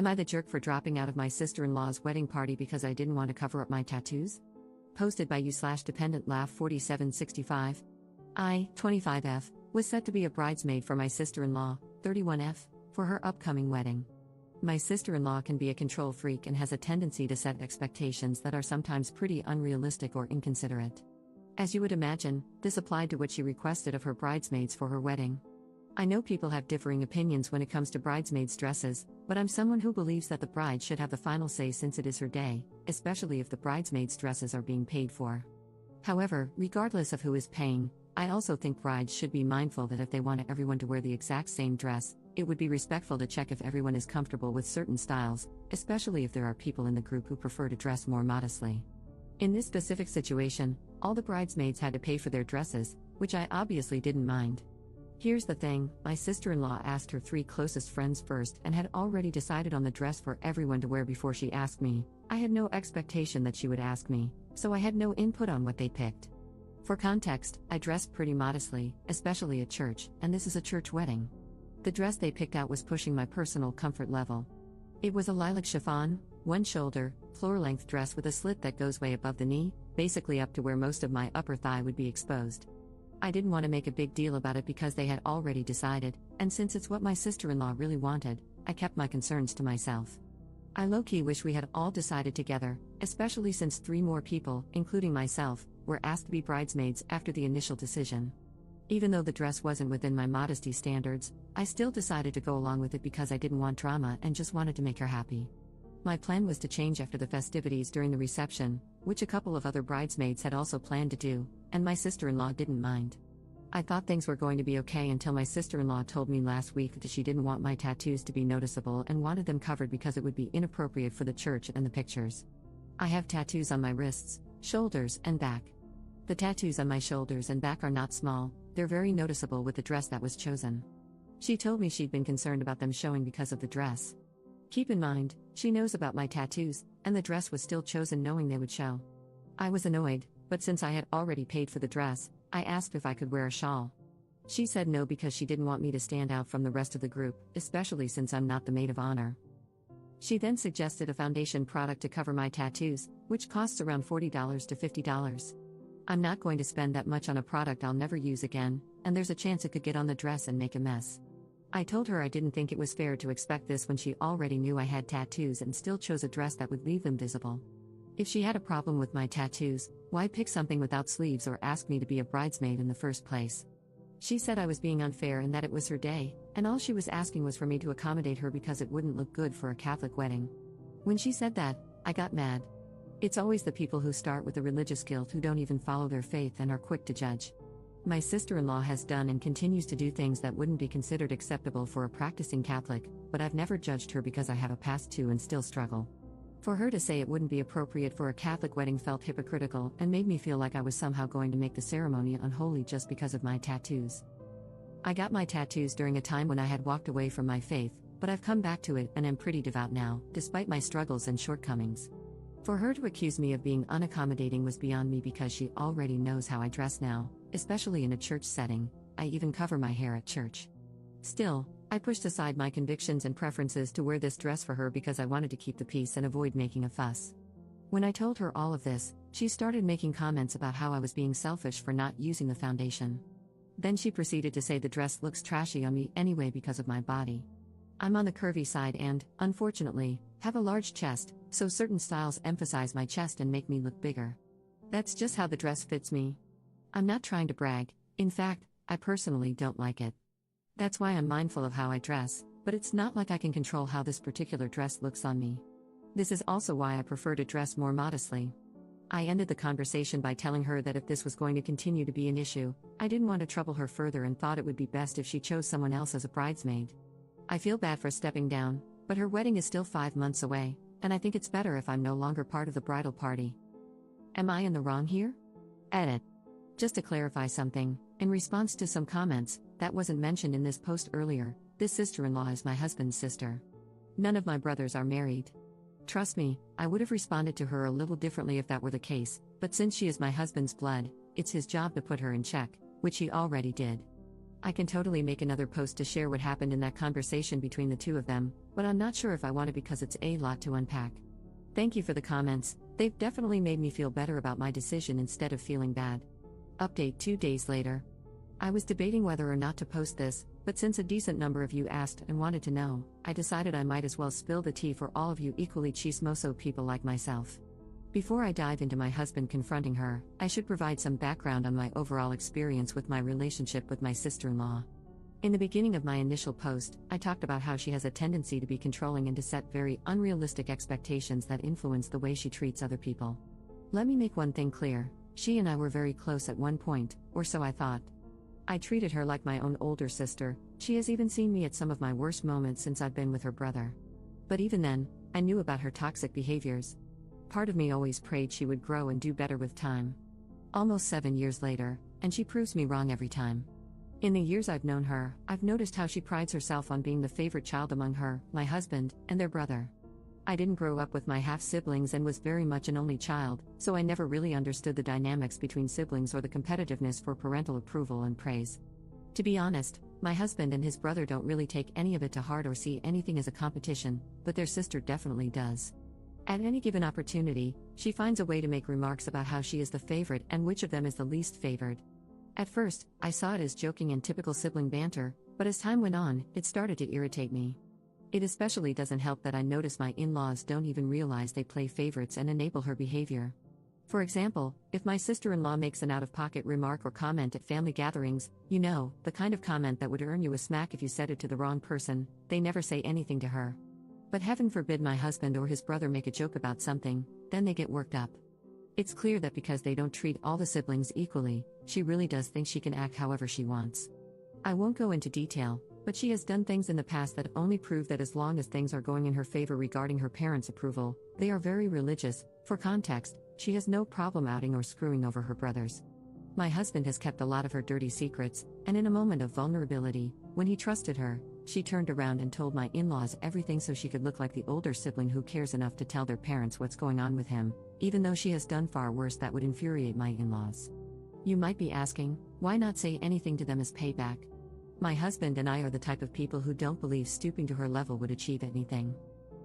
Am I the jerk for dropping out of my sister-in-law's wedding party because I didn't want to cover up my tattoos? Posted by you/dependent laugh 4765. I, 25F, was set to be a bridesmaid for my sister-in-law, 31F, for her upcoming wedding. My sister-in-law can be a control freak and has a tendency to set expectations that are sometimes pretty unrealistic or inconsiderate. As you would imagine, this applied to what she requested of her bridesmaids for her wedding. I know people have differing opinions when it comes to bridesmaids' dresses, but I'm someone who believes that the bride should have the final say since it is her day, especially if the bridesmaids' dresses are being paid for. However, regardless of who is paying, I also think brides should be mindful that if they want everyone to wear the exact same dress, it would be respectful to check if everyone is comfortable with certain styles, especially if there are people in the group who prefer to dress more modestly. In this specific situation, all the bridesmaids had to pay for their dresses, which I obviously didn't mind. Here's the thing, my sister-in-law asked her 3 closest friends first and had already decided on the dress for everyone to wear before she asked me. I had no expectation that she would ask me, so I had no input on what they picked. For context, I dressed pretty modestly, especially at church, and this is a church wedding. The dress they picked out was pushing my personal comfort level. It was a lilac chiffon, one-shoulder, floor-length dress with a slit that goes way above the knee, basically up to where most of my upper thigh would be exposed. I didn't want to make a big deal about it because they had already decided, and since it's what my sister-in-law really wanted, I kept my concerns to myself. I low-key wish we had all decided together, especially since 3 more people, including myself, were asked to be bridesmaids after the initial decision. Even though the dress wasn't within my modesty standards, I still decided to go along with it because I didn't want drama and just wanted to make her happy. My plan was to change after the festivities during the reception, which a couple of other bridesmaids had also planned to do, and my sister-in-law didn't mind. I thought things were going to be okay until my sister-in-law told me last week that she didn't want my tattoos to be noticeable and wanted them covered because it would be inappropriate for the church and the pictures. I have tattoos on my wrists, shoulders, and back. The tattoos on my shoulders and back are not small, they're very noticeable with the dress that was chosen. She told me she'd been concerned about them showing because of the dress. Keep in mind, she knows about my tattoos, and the dress was still chosen knowing they would show. I was annoyed, but since I had already paid for the dress, I asked if I could wear a shawl. She said no because she didn't want me to stand out from the rest of the group, especially since I'm not the maid of honor. She then suggested a foundation product to cover my tattoos, which costs around $40 to $50. I'm not going to spend that much on a product I'll never use again, and there's a chance it could get on the dress and make a mess. I told her I didn't think it was fair to expect this when she already knew I had tattoos and still chose a dress that would leave them visible. If she had a problem with my tattoos, why pick something without sleeves or ask me to be a bridesmaid in the first place? She said I was being unfair and that it was her day, and all she was asking was for me to accommodate her because it wouldn't look good for a Catholic wedding. When she said that, I got mad. It's always the people who start with the religious guilt who don't even follow their faith and are quick to judge. My sister-in-law has done and continues to do things that wouldn't be considered acceptable for a practicing Catholic, but I've never judged her because I have a past too and still struggle. For her to say it wouldn't be appropriate for a Catholic wedding felt hypocritical and made me feel like I was somehow going to make the ceremony unholy just because of my tattoos. I got my tattoos during a time when I had walked away from my faith, but I've come back to it and am pretty devout now, despite my struggles and shortcomings. For her to accuse me of being unaccommodating was beyond me because she already knows how I dress now, especially in a church setting. I even cover my hair at church. Still, I pushed aside my convictions and preferences to wear this dress for her because I wanted to keep the peace and avoid making a fuss. When I told her all of this, she started making comments about how I was being selfish for not using the foundation. Then she proceeded to say the dress looks trashy on me anyway because of my body. I'm on the curvy side and, unfortunately, have a large chest, so certain styles emphasize my chest and make me look bigger. That's just how the dress fits me. I'm not trying to brag, in fact, I personally don't like it. That's why I'm mindful of how I dress, but it's not like I can control how this particular dress looks on me. This is also why I prefer to dress more modestly. I ended the conversation by telling her that if this was going to continue to be an issue, I didn't want to trouble her further and thought it would be best if she chose someone else as a bridesmaid. I feel bad for stepping down, but her wedding is still 5 months away, and I think it's better if I'm no longer part of the bridal party. Am I in the wrong here? Edit. Just to clarify something, in response to some comments that wasn't mentioned in this post earlier, this sister-in-law is my husband's sister. None of my brothers are married. Trust me, I would have responded to her a little differently if that were the case, but since she is my husband's blood, it's his job to put her in check, which he already did. I can totally make another post to share what happened in that conversation between the two of them, but I'm not sure if I want to because it's a lot to unpack. Thank you for the comments, they've definitely made me feel better about my decision instead of feeling bad. Update 2 days later. I was debating whether or not to post this, but since a decent number of you asked and wanted to know, I decided I might as well spill the tea for all of you equally chismoso people like myself. Before I dive into my husband confronting her, I should provide some background on my overall experience with my relationship with my sister-in-law. In the beginning of my initial post, I talked about how she has a tendency to be controlling and to set very unrealistic expectations that influence the way she treats other people. Let me make one thing clear, she and I were very close at one point, or so I thought. I treated her like my own older sister, she has even seen me at some of my worst moments since I've been with her brother. But even then, I knew about her toxic behaviors. Part of me always prayed she would grow and do better with time. Almost 7 years later, and she proves me wrong every time. In the years I've known her, I've noticed how she prides herself on being the favorite child among her, my husband, and their brother. I didn't grow up with my half-siblings and was very much an only child, so I never really understood the dynamics between siblings or the competitiveness for parental approval and praise. To be honest, my husband and his brother don't really take any of it to heart or see anything as a competition, but their sister definitely does. At any given opportunity, she finds a way to make remarks about how she is the favorite and which of them is the least favored. At first, I saw it as joking and typical sibling banter, but as time went on, it started to irritate me. It especially doesn't help that I notice my in-laws don't even realize they play favorites and enable her behavior. For example, if my sister-in-law makes an out-of-pocket remark or comment at family gatherings, you know, the kind of comment that would earn you a smack if you said it to the wrong person, they never say anything to her. But heaven forbid my husband or his brother make a joke about something, then they get worked up. It's clear that because they don't treat all the siblings equally, she really does think she can act however she wants. I won't go into detail, but she has done things in the past that only prove that as long as things are going in her favor regarding her parents' approval, they are very religious. For context, she has no problem outing or screwing over her brothers. My husband has kept a lot of her dirty secrets, and in a moment of vulnerability, when he trusted her, she turned around and told my in-laws everything so she could look like the older sibling who cares enough to tell their parents what's going on with him, even though she has done far worse that would infuriate my in-laws. You might be asking, why not say anything to them as payback? My husband and I are the type of people who don't believe stooping to her level would achieve anything.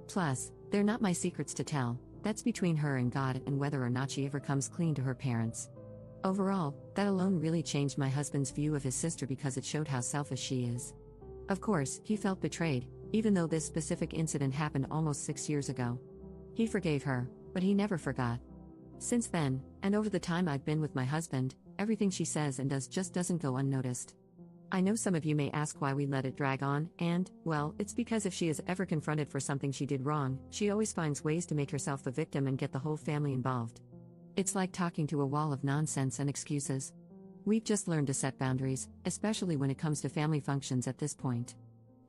Plus, they're not my secrets to tell, that's between her and God and whether or not she ever comes clean to her parents. Overall, that alone really changed my husband's view of his sister because it showed how selfish she is. Of course, he felt betrayed, even though this specific incident happened almost 6 years ago. He forgave her, but he never forgot. Since then, and over the time I've been with my husband, everything she says and does just doesn't go unnoticed. I know some of you may ask why we let it drag on, and, well, it's because if she is ever confronted for something she did wrong, she always finds ways to make herself the victim and get the whole family involved. It's like talking to a wall of nonsense and excuses. We've just learned to set boundaries, especially when it comes to family functions at this point.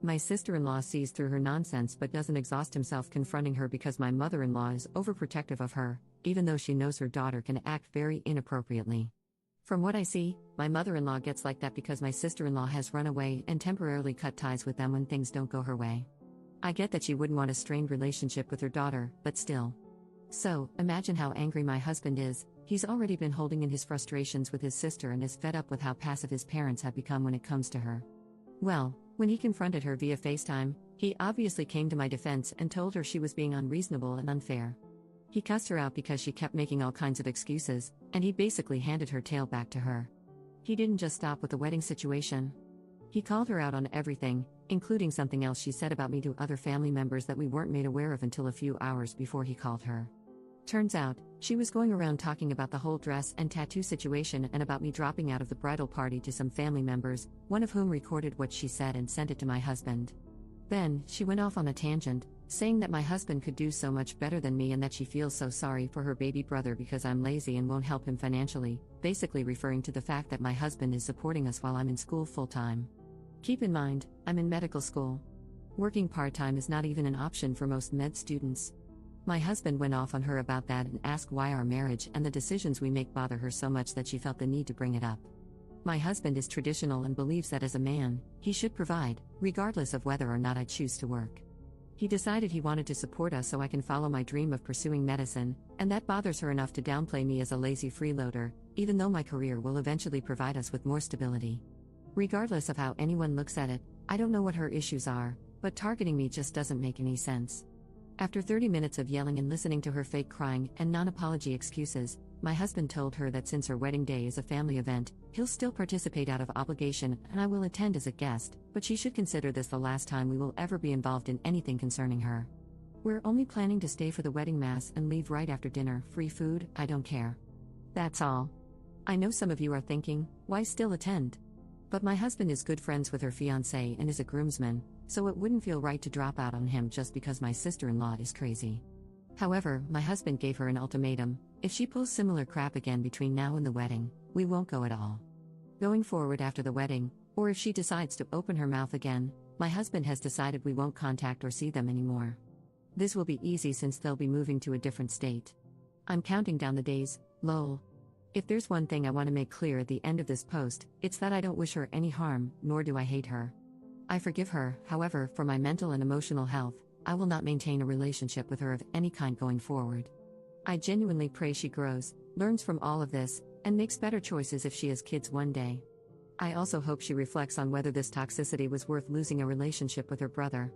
My sister-in-law sees through her nonsense but doesn't exhaust himself confronting her because my mother-in-law is overprotective of her, even though she knows her daughter can act very inappropriately. From what I see, my mother-in-law gets like that because my sister-in-law has run away and temporarily cut ties with them when things don't go her way. I get that she wouldn't want a strained relationship with her daughter, but still. So, imagine how angry my husband is. He's already been holding in his frustrations with his sister and is fed up with how passive his parents have become when it comes to her. Well, when he confronted her via FaceTime, he obviously came to my defense and told her she was being unreasonable and unfair. He cussed her out because she kept making all kinds of excuses, and he basically handed her tail back to her. He didn't just stop with the wedding situation. He called her out on everything, including something else she said about me to other family members that we weren't made aware of until a few hours before he called her. Turns out, she was going around talking about the whole dress and tattoo situation and about me dropping out of the bridal party to some family members, one of whom recorded what she said and sent it to my husband. Then, she went off on a tangent, saying that my husband could do so much better than me and that she feels so sorry for her baby brother because I'm lazy and won't help him financially, basically referring to the fact that my husband is supporting us while I'm in school full-time. Keep in mind, I'm in medical school. Working part-time is not even an option for most med students. My husband went off on her about that and asked why our marriage and the decisions we make bother her so much that she felt the need to bring it up. My husband is traditional and believes that as a man, he should provide, regardless of whether or not I choose to work. He decided he wanted to support us so I can follow my dream of pursuing medicine, and that bothers her enough to downplay me as a lazy freeloader, even though my career will eventually provide us with more stability. Regardless of how anyone looks at it, I don't know what her issues are, but targeting me just doesn't make any sense. After 30 minutes of yelling and listening to her fake crying and non-apology excuses, my husband told her that since her wedding day is a family event, he'll still participate out of obligation and I will attend as a guest, but she should consider this the last time we will ever be involved in anything concerning her. We're only planning to stay for the wedding mass and leave right after dinner, free food, I don't care. That's all. I know some of you are thinking, why still attend? But my husband is good friends with her fiancé and is a groomsman, so it wouldn't feel right to drop out on him just because my sister-in-law is crazy. However, my husband gave her an ultimatum: if she pulls similar crap again between now and the wedding, we won't go at all. Going forward after the wedding, or if she decides to open her mouth again, my husband has decided we won't contact or see them anymore. This will be easy since they'll be moving to a different state. I'm counting down the days, lol. If there's one thing I want to make clear at the end of this post, it's that I don't wish her any harm, nor do I hate her. I forgive her, however, for my mental and emotional health, I will not maintain a relationship with her of any kind going forward. I genuinely pray she grows, learns from all of this, and makes better choices if she has kids one day. I also hope she reflects on whether this toxicity was worth losing a relationship with her brother.